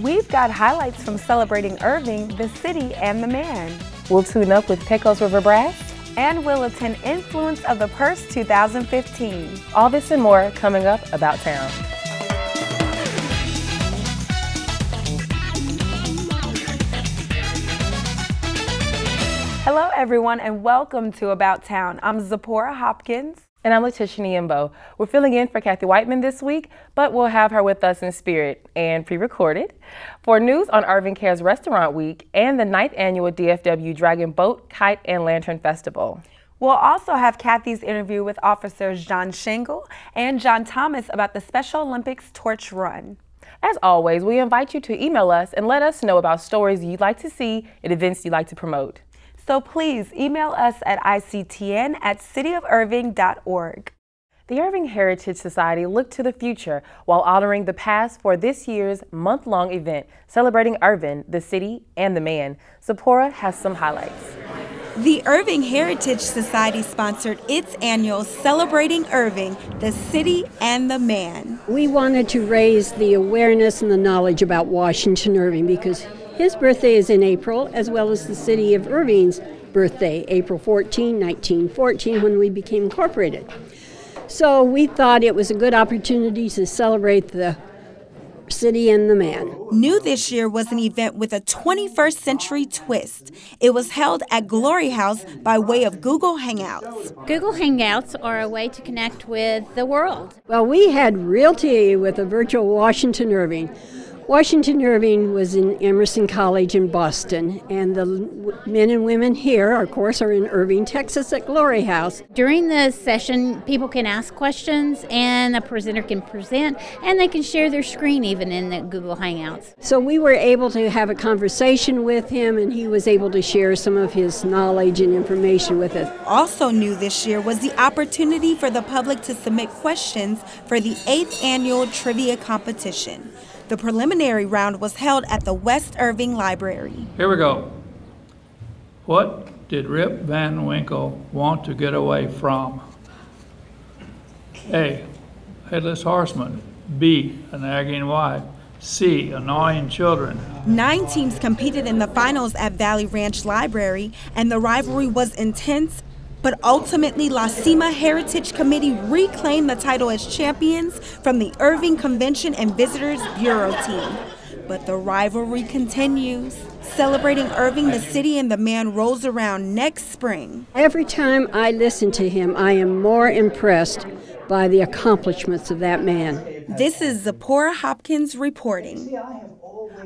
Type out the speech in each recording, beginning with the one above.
We've got highlights from celebrating Irving, the city, and the man. We'll tune up with Pecos River Brass. And we'll attend Influence of the Purse 2015. All this and more coming up About Town. Hello everyone and welcome to About Town. I'm Zipporah Hopkins. And I'm Letitia Niembo. We're filling in for Kathy Whiteman this week, but we'll have her with us in spirit and pre-recorded. For news on Irving Cares Restaurant Week and the 9th Annual DFW Dragon Boat, Kite, and Lantern Festival. We'll also have Kathy's interview with officers John Shingle and John Thomas about the Special Olympics Torch Run. As always, we invite you to email us and let us know about stories you'd like to see and events you'd like to promote. So please email us at ictn@cityofirving.org. The Irving Heritage Society looked to the future while honoring the past for this year's month-long event celebrating Irving, the city, and the man. Zipporah has some highlights. The Irving Heritage Society sponsored its annual Celebrating Irving, the City, and the Man. We wanted to raise the awareness and the knowledge about Washington Irving because his birthday is in April, as well as the city of Irving's birthday, April 14, 1914, when we became incorporated. So we thought it was a good opportunity to celebrate the city and the man. New this year was an event with a 21st century twist. It was held at Glory House by way of Google Hangouts. Google Hangouts are a way to connect with the world. Well, we had real tea with a virtual Washington Irving. Washington Irving was in Emerson College in Boston, and the men and women here, of course, are in Irving, Texas at Glory House. During the session, people can ask questions, and a presenter can present, and they can share their screen even in the Google Hangouts. So we were able to have a conversation with him, and he was able to share some of his knowledge and information with us. Also new this year was the opportunity for the public to submit questions for the 8th annual trivia competition. The preliminary round was held at the West Irving Library. Here we go. What did Rip Van Winkle want to get away from? A, headless horseman. B, a nagging wife. C, annoying children. 9 teams competed in the finals at Valley Ranch Library, and the rivalry was intense. But ultimately, La Cima Heritage Committee reclaimed the title as champions from the Irving Convention and Visitors Bureau team. But the rivalry continues. Celebrating Irving, the city, and the man rolls around next spring. Every time I listen to him, I am more impressed by the accomplishments of that man. This is Zipporah Hopkins reporting.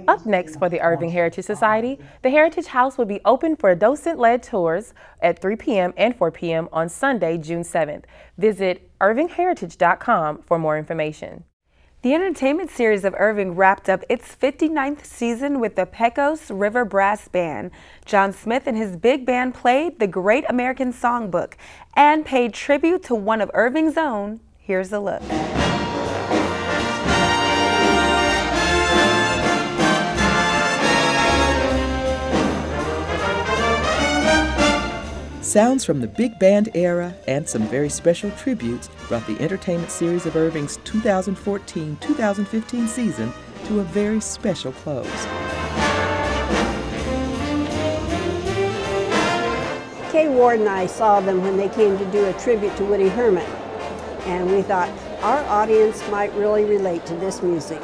Up next for the Irving Heritage Society, the Heritage House will be open for docent-led tours at 3 p.m. and 4 p.m. on Sunday, June 7th. Visit irvingheritage.com for more information. The entertainment series of Irving wrapped up its 59th season with the Pecos River Brass Band. John Smith and his big band played the Great American Songbook and paid tribute to one of Irving's own. Here's a look. Sounds from the big band era and some very special tributes brought the entertainment series of Irving's 2014-2015 season to a very special close. Kay Ward and I saw them when they came to do a tribute to Woody Herman, and we thought our audience might really relate to this music.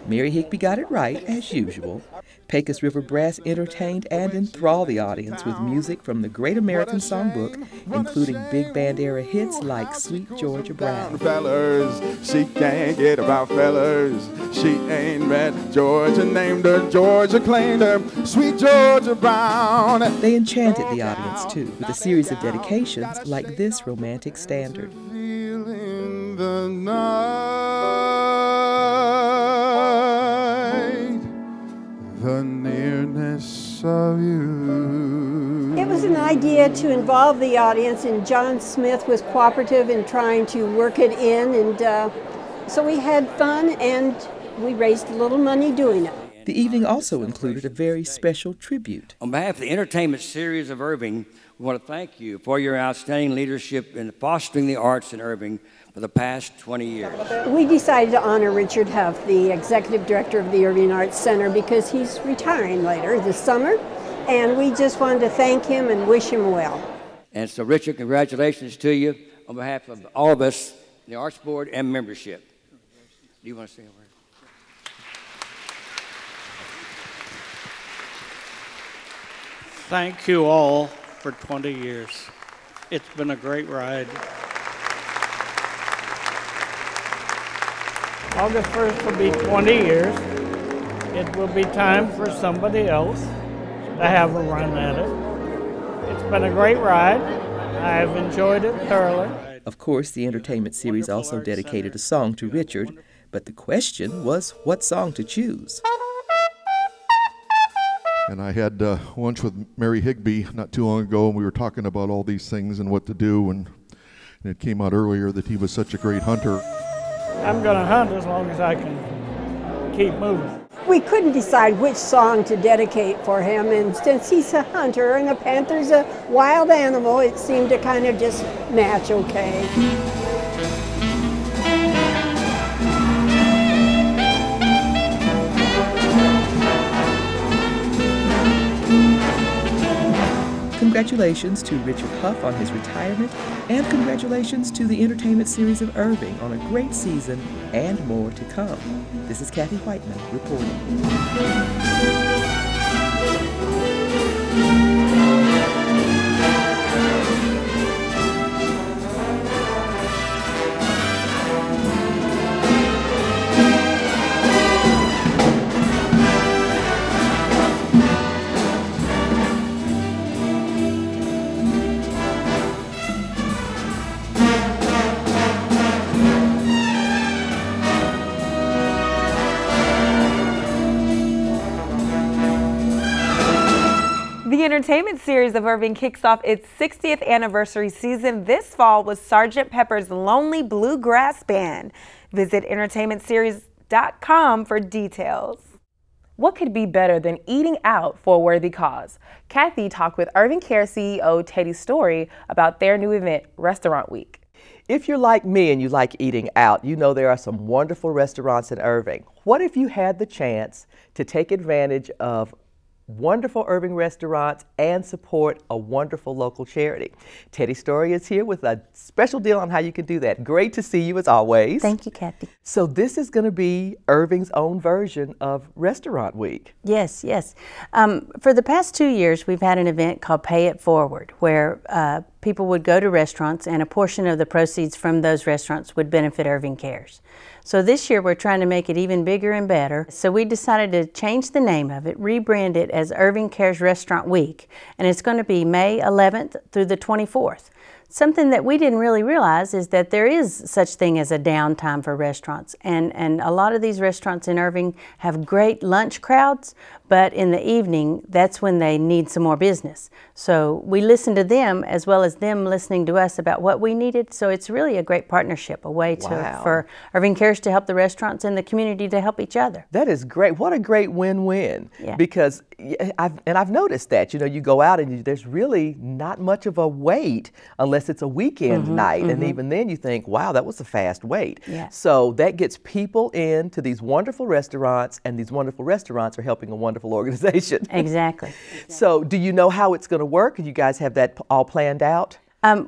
Mary Higby got it right, as usual. Pecos River Brass entertained and enthralled the audience with music from the Great American Songbook, including big band era hits like Sweet Georgia Brown. Fellers, she can't get about fellers. She ain't met Georgia, named her Georgia, claimed her Sweet Georgia Brown. They enchanted the audience too with a series of dedications like this romantic standard. In the night, the nearness of you. It was an idea to involve the audience, and John Smith was cooperative in trying to work it in, and so we had fun and we raised a little money doing it. The evening also included a very special tribute. On behalf of the entertainment series of Irving, we want to thank you for your outstanding leadership in fostering the arts in Irving. for the past 20 years. We decided to honor Richard Huff, the executive director of the Irving Arts Center, because he's retiring later this summer, and we just wanted to thank him and wish him well. And so, Richard, congratulations to you on behalf of all of us, the Arts Board and membership. Do you want to say a word? Thank you all for 20 years. It's been a great ride. August 1st will be 20 years. It will be time for somebody else to have a run at it. It's been a great ride. I have enjoyed it thoroughly. Of course, the entertainment series also dedicated a song to Richard, but the question was what song to choose. And I had lunch with Mary Higbee not too long ago, and we were talking about all these things and what to do, and it came out earlier that he was such a great hunter. I'm going to hunt as long as I can keep moving. We couldn't decide which song to dedicate for him, and since he's a hunter and a panther's a wild animal, it seemed to kind of just match okay. Congratulations to Richard Huff on his retirement, and congratulations to the entertainment series of Irving on a great season and more to come. This is Kathy Whiteman reporting. The entertainment series of Irving kicks off its 60th anniversary season this fall with Sgt. Pepper's Lonely Bluegrass Band. Visit entertainmentseries.com for details. What could be better than eating out for a worthy cause? Kathy talked with Irving Care CEO Teddy Story about their new event, Restaurant Week. If you're like me and you like eating out, you know there are some wonderful restaurants in Irving. What if you had the chance to take advantage of wonderful Irving restaurants and support a wonderful local charity? Teddy Story is here with a special deal on how you can do that. Great to see you as always. Thank you, Kathy. So this is going to be Irving's own version of Restaurant Week. Yes, yes. For the past 2 years, we've had an event called Pay It Forward, where people would go to restaurants and a portion of the proceeds from those restaurants would benefit Irving Cares. So this year we're trying to make it even bigger and better. So we decided to change the name of it, rebrand it as Irving Cares Restaurant Week, and it's going to be May 11th through the 24th. Something that we didn't really realize is that there is such thing as a downtime for restaurants, and a lot of these restaurants in Irving have great lunch crowds, but in the evening that's when they need some more business. So we listen to them as well as them listening to us about what we needed. So it's really a great partnership, a way for Irving Cares to help the restaurants and the community to help each other. That is great. What a great win-win. Yeah. Because I've noticed that, you know, you go out and there's really not much of a wait unless it's a weekend night, and even then you think, wow, that was a fast wait. Yeah. So that gets people into these wonderful restaurants, and these wonderful restaurants are helping a wonderful organization. Exactly. So do you know how it's going to work? Do you guys have that all planned out?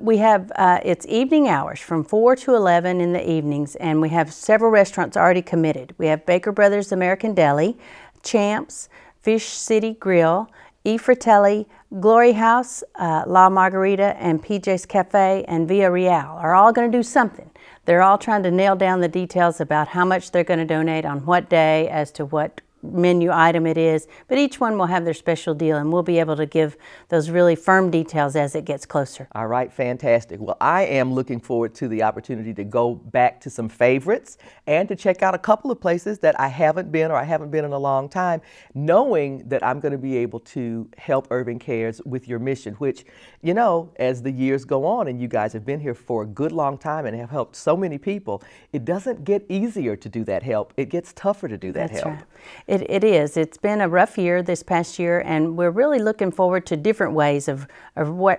We have, it's evening hours from 4 to 11 in the evenings, and we have several restaurants already committed. We have Baker Brothers American Deli, Champs, Fish City Grill, E. Fratelli, Glory House, La Margarita, and PJ's Cafe and Via Real are all going to do something. They're all trying to nail down the details about how much they're going to donate on what day as to what menu item it is, but each one will have their special deal, and we'll be able to give those really firm details as it gets closer. All right, fantastic. Well, I am looking forward to the opportunity to go back to some favorites and to check out a couple of places that I haven't been or I haven't been in a long time, knowing that I'm going to be able to help Irving Cares with your mission, which, you know, as the years go on and you guys have been here for a good long time and have helped so many people, it doesn't get easier to do that help. It gets tougher to do that help. Right. It is. It's been a rough year this past year, and we're really looking forward to different ways of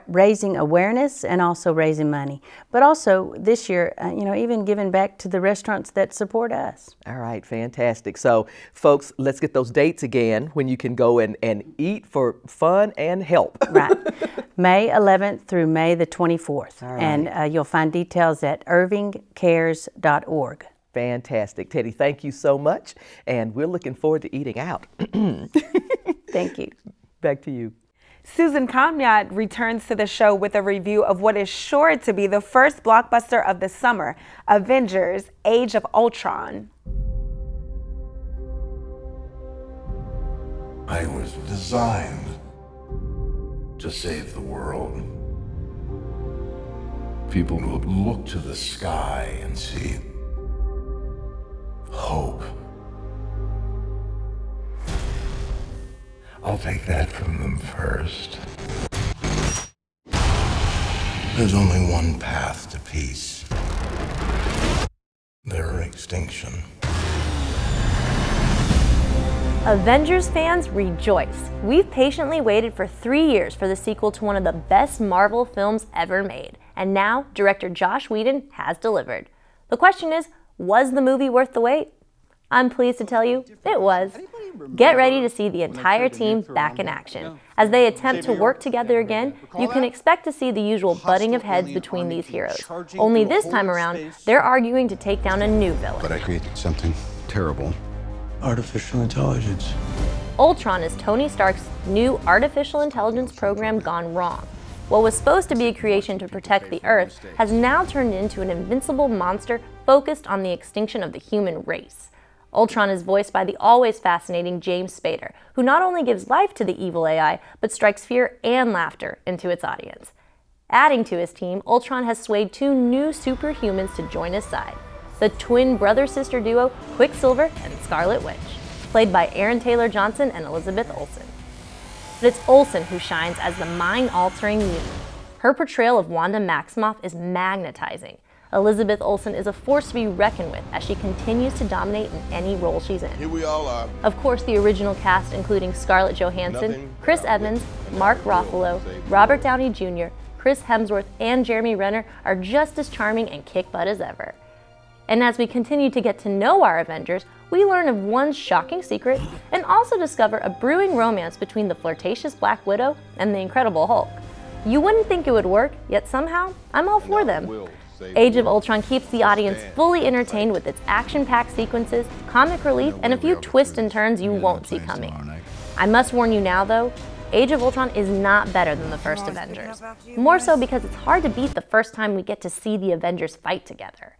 raising awareness and also raising money. But also this year, even giving back to the restaurants that support us. All right, fantastic. So, folks, let's get those dates again when you can go and eat for fun and help. Right. May 11th through May the 24th. All right. And you'll find details at irvingcares.org. Fantastic. Teddy, thank you so much, and we're looking forward to eating out. Thank you. Back to you. Susan Conrad returns to the show with a review of what is sure to be the first blockbuster of the summer, Avengers: Age of Ultron. I was designed to save the world. People will look to the sky and see hope. I'll take that from them first. There's only one path to peace. Their extinction. Avengers fans, rejoice! We've patiently waited for 3 years for the sequel to one of the best Marvel films ever made. And now, director Joss Whedon has delivered. The question is, was the movie worth the wait? I'm pleased to tell you, it was. Get ready to see the entire team back in action. As they attempt to work together again, you can expect to see the usual butting of heads between these heroes. Only this time around, they're arguing to take down a new villain. But I created something terrible. Artificial intelligence. Ultron is Tony Stark's new artificial intelligence program gone wrong. What was supposed to be a creation to protect the Earth has now turned into an invincible monster focused on the extinction of the human race. Ultron is voiced by the always fascinating James Spader, who not only gives life to the evil AI, but strikes fear and laughter into its audience. Adding to his team, Ultron has swayed 2 new superhumans to join his side. The twin brother-sister duo Quicksilver and Scarlet Witch, played by Aaron Taylor Johnson and Elizabeth Olsen. But it's Olsen who shines as the mind-altering mutant. Her portrayal of Wanda Maximoff is magnetizing. Elizabeth Olsen is a force to be reckoned with as she continues to dominate in any role she's in. Here we all are. Of course, the original cast, including Scarlett Johansson, Chris Evans, Mark Ruffalo, Robert Downey Jr., Chris Hemsworth, and Jeremy Renner, are just as charming and kick butt as ever. And as we continue to get to know our Avengers, we learn of one shocking secret and also discover a brewing romance between the flirtatious Black Widow and the Incredible Hulk. You wouldn't think it would work, yet somehow, I'm all for them. Age of Ultron keeps the audience fully entertained with its action-packed sequences, comic relief, and a few twists and turns you won't see coming. I must warn you now though, Age of Ultron is not better than the first Avengers. More so because it's hard to beat the first time we get to see the Avengers fight together.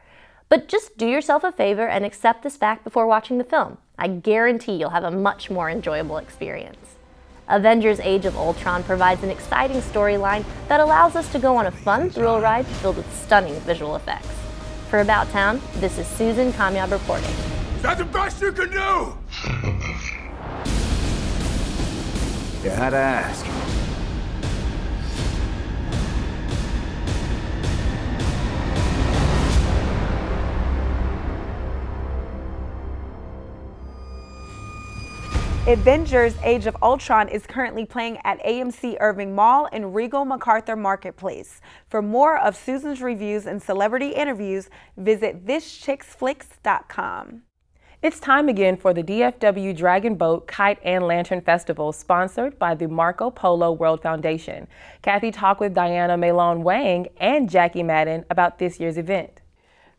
But just do yourself a favor and accept this fact before watching the film. I guarantee you'll have a much more enjoyable experience. Avengers: Age of Ultron provides an exciting storyline that allows us to go on a fun thrill ride filled with stunning visual effects. For About Town, this is Susan Kamyab reporting. Is that the best you can do? You had to ask. Avengers: Age of Ultron is currently playing at AMC Irving Mall and Regal MacArthur Marketplace. For more of Susan's reviews and celebrity interviews, visit thischicksflix.com. It's time again for the DFW Dragon Boat, Kite, and Lantern Festival, sponsored by the Marco Polo World Foundation. Kathy talked with Diana Malone Wang and Jackie Madden about this year's event.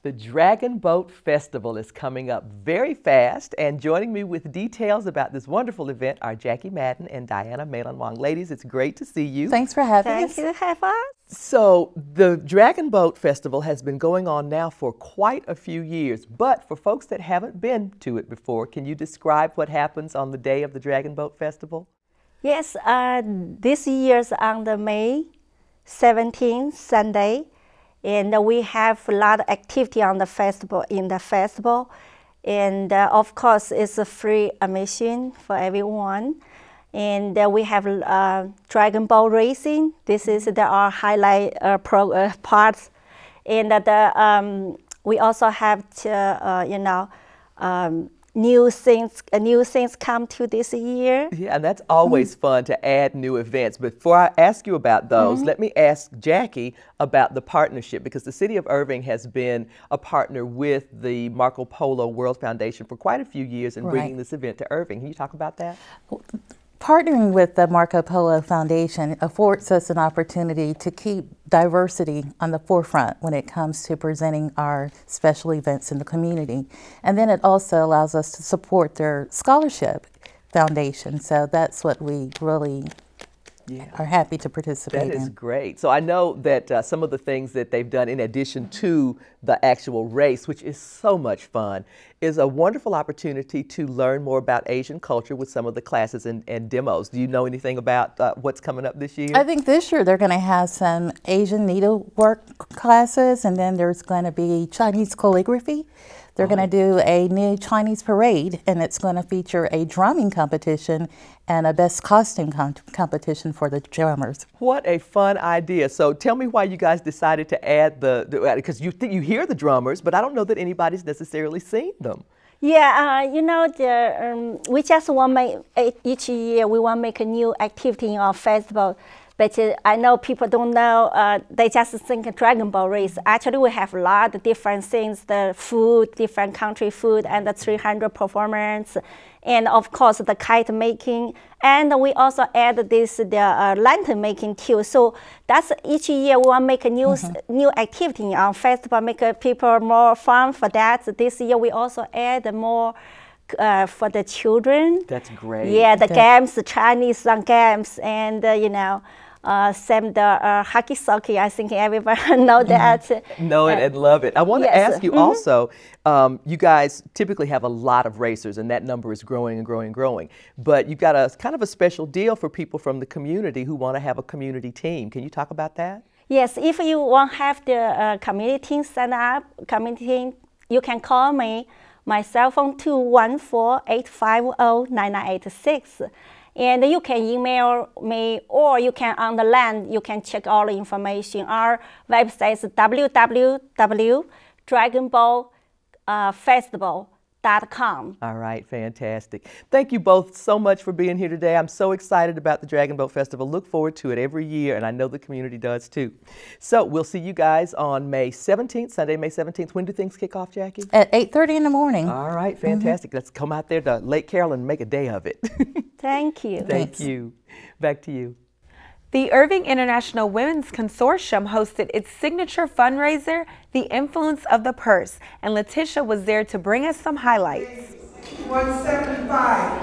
The Dragon Boat Festival is coming up very fast, and joining me with details about this wonderful event are Jackie Madden and Diana Malon Wong. Ladies, it's great to see you. Thanks for having us. Thank you, have us. So the Dragon Boat Festival has been going on now for quite a few years, but for folks that haven't been to it before, can you describe what happens on the day of the Dragon Boat Festival? Yes, this year's on the May 17th, Sunday. And we have a lot of activity on the festival, And of course, it's a free admission for everyone. And we have Dragon Boat racing. This is our highlight parts. And we also have new things come to this year. Yeah, and that's always fun to add new events. Before I ask you about those, let me ask Jackie about the partnership, because the city of Irving has been a partner with the Marco Polo World Foundation for quite a few years in bringing this event to Irving. Can you talk about that? Partnering with the Marco Polo Foundation affords us an opportunity to keep diversity on the forefront when it comes to presenting our special events in the community. And then it also allows us to support their scholarship foundation. So that's what we really are happy to participate in. That is great. So I know that some of the things that they've done in addition to the actual race, which is so much fun, is a wonderful opportunity to learn more about Asian culture with some of the classes and demos. Do you know anything about what's coming up this year? I think this year they're going to have some Asian needlework classes, and then there's going to be Chinese calligraphy. They're going to do a new Chinese parade, and it's going to feature a drumming competition and a best costume competition for the drummers. What a fun idea. So tell me why you guys decided to add because you hear the drummers, but I don't know that anybody's necessarily seen them. Yeah, you know, we just want to make, each year we want to make a new activity in our festival. But I know people don't know, they just think Dragon Ball race. Actually, we have a lot of different things, the food, different country food, and the 300 performance, and of course the kite making. And we also add the lantern making too. So that's each year we want to make a new activity in our festival, make people more fun for that. This year we also add more for the children. That's great. Yeah, the games, the Chinese games, and you know, some the haki-soki. I think everybody know that. Know it and love it. I want to ask you also, you guys typically have a lot of racers, and that number is growing and growing and growing. But you've got a kind of a special deal for people from the community who want to have a community team. Can you talk about that? Yes, if you want to have the community team set up, you can call me. My cell phone 214-850-9986. And you can email me, or you can on the land, you can check all the information. Our website is www.dragonballfestival.com. All right, fantastic. Thank you both so much for being here today. I'm so excited about the Dragon Boat Festival. Look forward to it every year, and I know the community does too. So we'll see you guys on May 17th, Sunday, May 17th. When do things kick off, Jackie? At 8:30 in the morning. All right, fantastic. Let's come out there to Lake Carroll and make a day of it. Thank you. Thank you. Back to you. The Irving International Women's Consortium hosted its signature fundraiser, The Influence of the Purse, and Letitia was there to bring us some highlights. 175.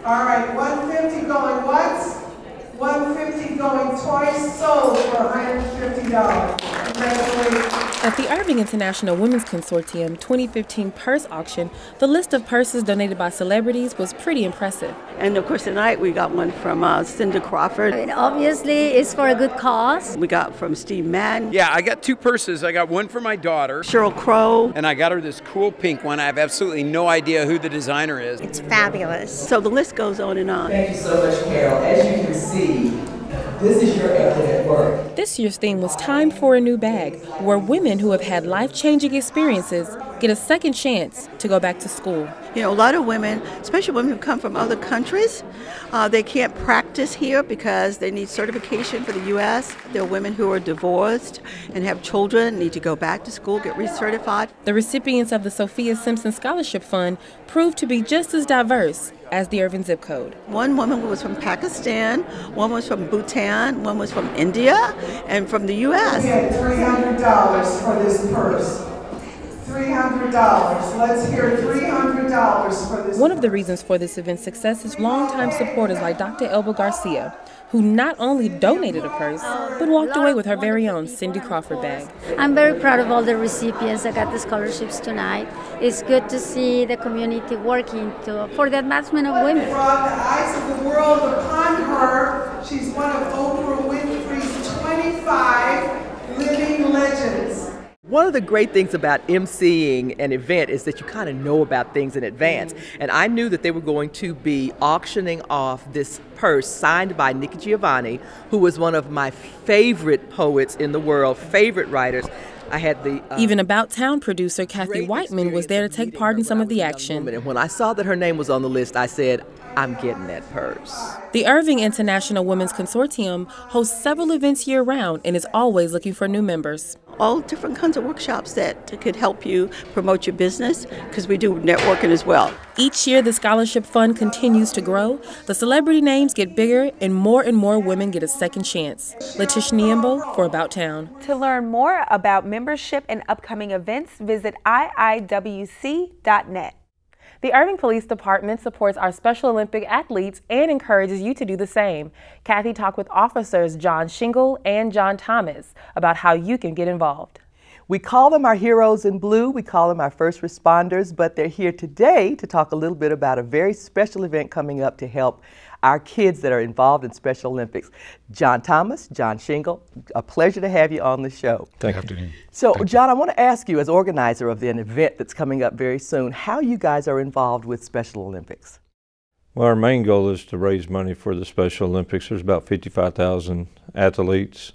All right, 150 going once, 150 going twice, sold for $150. Congratulations. At the Irving International Women's Consortium 2015 purse auction, the list of purses donated by celebrities was pretty impressive. And of course tonight we got one from Cindy Crawford. And obviously it's for a good cause. We got from Steve Madden. Yeah, I got two purses. I got one for my daughter, Sheryl Crow. And I got her this cool pink one. I have absolutely no idea who the designer is. It's fabulous. So the list goes on and on. Thank you so much, Carol. As you can see, this is your effort at work. This year's theme was Time for a New Bag, where women who have had life-changing experiences get a second chance to go back to school. You know, a lot of women, especially women who come from other countries, they can't practice here because they need certification for the U.S. There are women who are divorced and have children, need to go back to school, get recertified. The recipients of the Sophia Simpson Scholarship Fund proved to be just as diverse as the Irving zip code. One woman was from Pakistan, one was from Bhutan, one was from India, and from the U.S. We had $300 for this purse. $300. Let's hear $300 for this. One of the reasons for this event's success is longtime supporters like Dr. Elba Garcia, who not only donated a purse, but walked away with her very own Cindy Crawford bag. I'm very proud of all the recipients that got the scholarships tonight. It's good to see the community working for the advancement of women. Brought the eyes of the world upon her. She's one of Oprah Winfrey's 25 living legends. One of the great things about emceeing an event is that you kind of know about things in advance. And I knew that they were going to be auctioning off this purse signed by Nikki Giovanni, who was one of my favorite poets in the world, favorite writers. I had the Even About Town producer Kathy Whiteman was there to take part in some of the action. And when I saw that her name was on the list, I said, I'm getting that purse. The Irving International Women's Consortium hosts several events year-round and is always looking for new members. All different kinds of workshops that could help you promote your business, because we do networking as well. Each year, the scholarship fund continues to grow, the celebrity names get bigger, and more women get a second chance. Letitia Niembo for About Town. To learn more about membership and upcoming events, visit iiwc.net. The Irving Police Department supports our Special Olympic athletes and encourages you to do the same. Kathy talked with officers John Shingle and John Thomas about how you can get involved. We call them our heroes in blue, we call them our first responders, but they're here today to talk a little bit about a very special event coming up to help our kids that are involved in Special Olympics. John Thomas, John Shingle, a pleasure to have you on the show. Thank you. So, John, I want to ask you, as organizer of an event that's coming up very soon, how you guys are involved with Special Olympics? Well, our main goal is to raise money for the Special Olympics. There's about 55,000 athletes,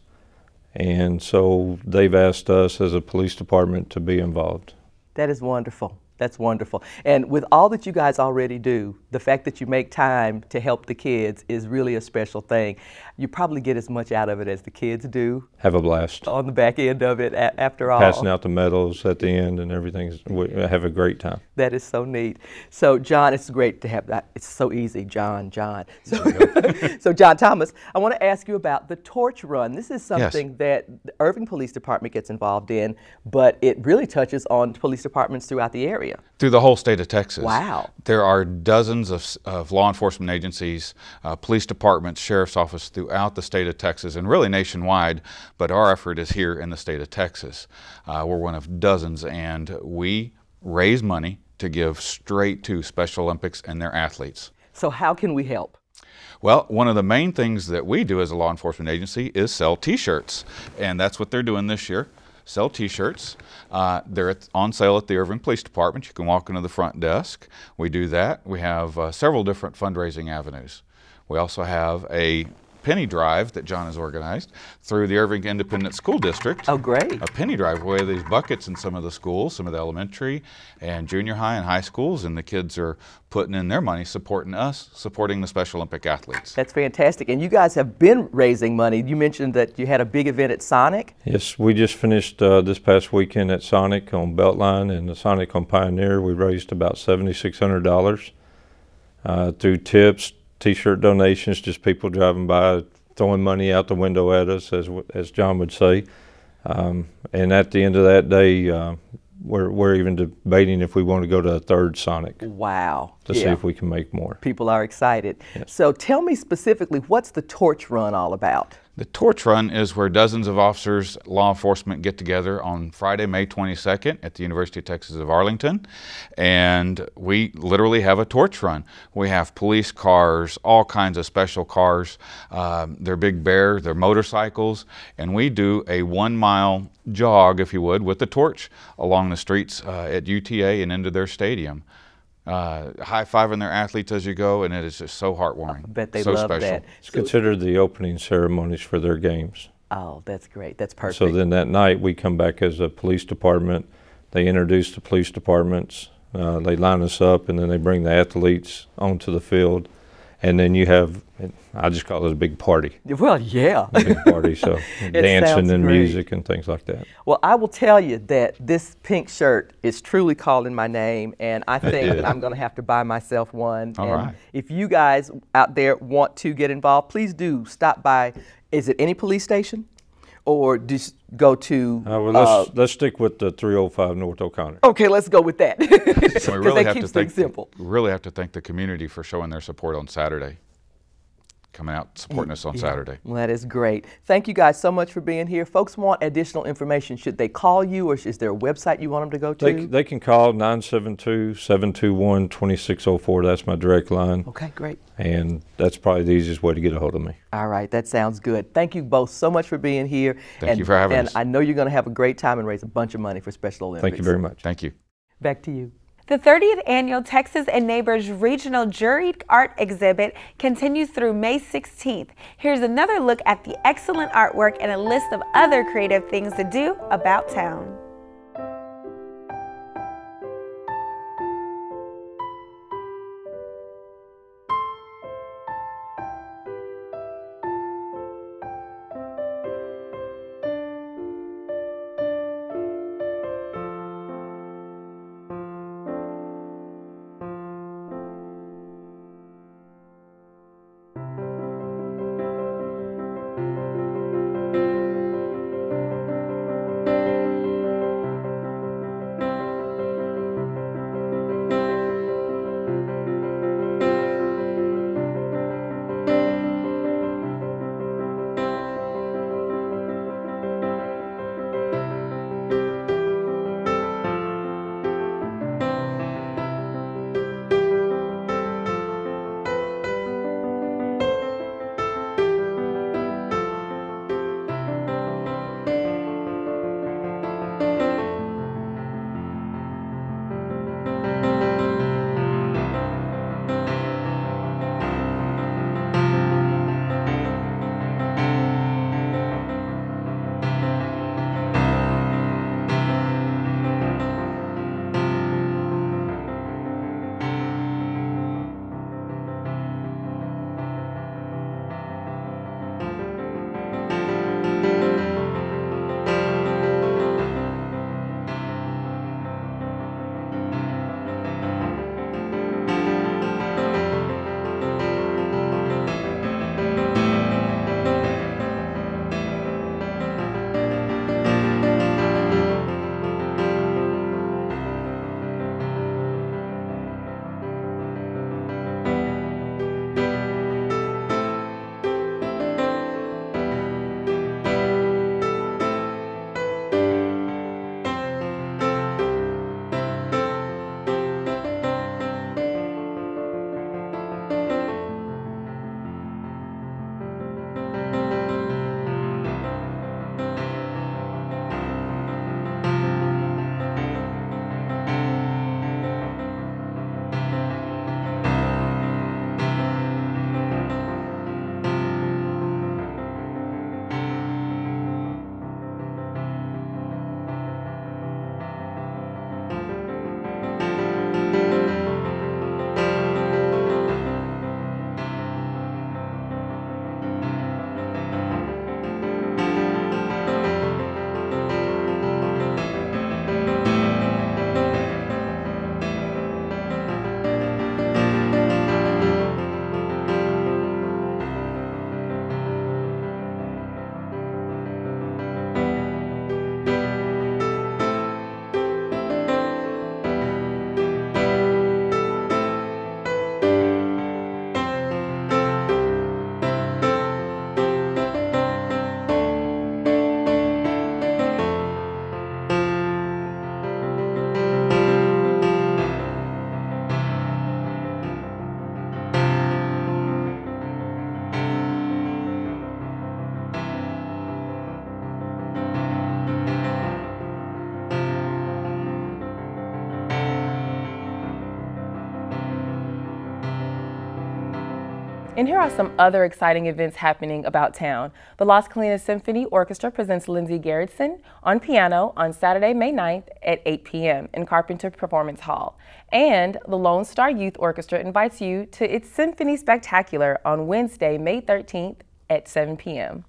and so they've asked us as a police department to be involved. That is wonderful. That's wonderful. And with all that you guys already do, the fact that you make time to help the kids is really a special thing. You probably get as much out of it as the kids do. Have a blast. On the back end of it, after all. Passing out the medals at the end and everything. We have a great time. That is so neat. So, John, it's great to have that. It's so easy, John. So, John Thomas, I want to ask you about the torch run. This is something that the Irving Police Department gets involved in, but it really touches on police departments throughout the area. Through the whole state of Texas. Wow. There are dozens of law enforcement agencies, police departments, sheriff's office throughout the state of Texas and really nationwide, but our effort is here in the state of Texas. We're one of dozens, and we raise money to give straight to Special Olympics and their athletes. So how can we help? Well, one of the main things that we do as a law enforcement agency is sell t-shirts, and that's what they're doing this year. Sell t-shirts. They're on sale at the Irving Police Department. You can walk into the front desk. We do that. We have several different fundraising avenues. We also have a penny drive that John has organized through the Irving Independent School District. Oh, great. A penny drive where these buckets in some of the schools, some of the elementary and junior high and high schools, and the kids are putting in their money, supporting us, supporting the Special Olympic athletes. That's fantastic. And you guys have been raising money. You mentioned that you had a big event at Sonic. Yes, we just finished this past weekend at Sonic on Beltline and the Sonic on Pioneer. We raised about $7,600 through tips, T-shirt donations, just people driving by throwing money out the window at us, as John would say. And at the end of that day, we're even debating if we want to go to a third Sonic. Wow. To see if we can make more. People are excited. Yes. So tell me specifically, what's the torch run all about? The torch run is where dozens of officers, law enforcement get together on Friday, May 22nd at the University of Texas of Arlington, and we literally have a torch run. We have police cars, all kinds of special cars. They're Big Bear, they're motorcycles, and we do a 1-mile jog, if you would, with the torch along the streets at UTA and into their stadium. High-fiving their athletes as you go, and it is just so heartwarming. I bet they so love special. that. It's considered the opening ceremonies for their games. Oh, that's great. That's perfect. So then that night we come back as a police department. They introduce the police departments. They line us up, and then they bring the athletes onto the field. And then you have, I just call it a big party. Well, yeah. A big party, so dancing and great. music and things like that. Well, I will tell you that this pink shirt is truly calling my name, and I think that I'm going to have to buy myself one. All right. If you guys out there want to get involved, please do stop by. Is it any police station? Or just go to... well, let's stick with the 305 North O'Connor. Okay, let's go with that. So we really that keeps things simple. We really have to thank the community for showing their support on Saturday. Coming out supporting us on Saturday. Well, that is great. Thank you guys so much for being here. Folks want additional information. Should they call you, or is there a website you want them to go to? They can call 972-721-2604. That's my direct line. Okay, great. And that's probably the easiest way to get a hold of me. All right, that sounds good. Thank you both so much for being here. Thank you for having us. And I know you're going to have a great time and raise a bunch of money for Special Olympics. Thank you very much. Thank you. Back to you. The 30th Annual Texas and Neighbors Regional Juried Art Exhibit continues through May 16th. Here's another look at the excellent artwork and a list of other creative things to do about town. And here are some other exciting events happening about town. The Las Colinas Symphony Orchestra presents Lindsey Gerritsen on piano on Saturday, May 9th at 8 p.m. in Carpenter Performance Hall. And the Lone Star Youth Orchestra invites you to its Symphony Spectacular on Wednesday, May 13th at 7 p.m.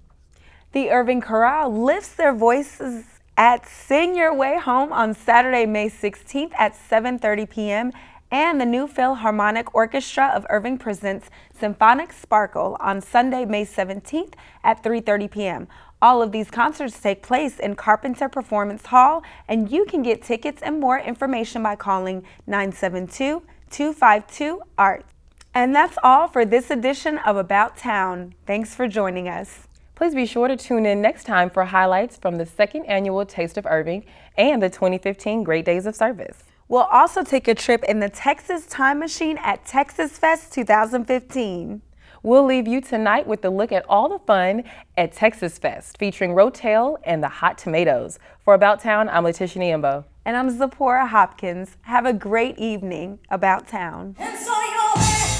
The Irving Chorale lifts their voices at Sing Your Way Home on Saturday, May 16th at 7:30 p.m. And the New Philharmonic Orchestra of Irving presents Symphonic Sparkle on Sunday, May 17th at 3:30 p.m. All of these concerts take place in Carpenter Performance Hall, and you can get tickets and more information by calling 972-252-ART. And that's all for this edition of About Town. Thanks for joining us. Please be sure to tune in next time for highlights from the second annual Taste of Irving and the 2015 Great Days of Service. We'll also take a trip in the Texas Time Machine at Texas Fest 2015. We'll leave you tonight with a look at all the fun at Texas Fest, featuring Rotel and the Hot Tomatoes. For About Town, I'm Letitia Niembo. And I'm Zipporah Hopkins. Have a great evening. About Town. And so you're there.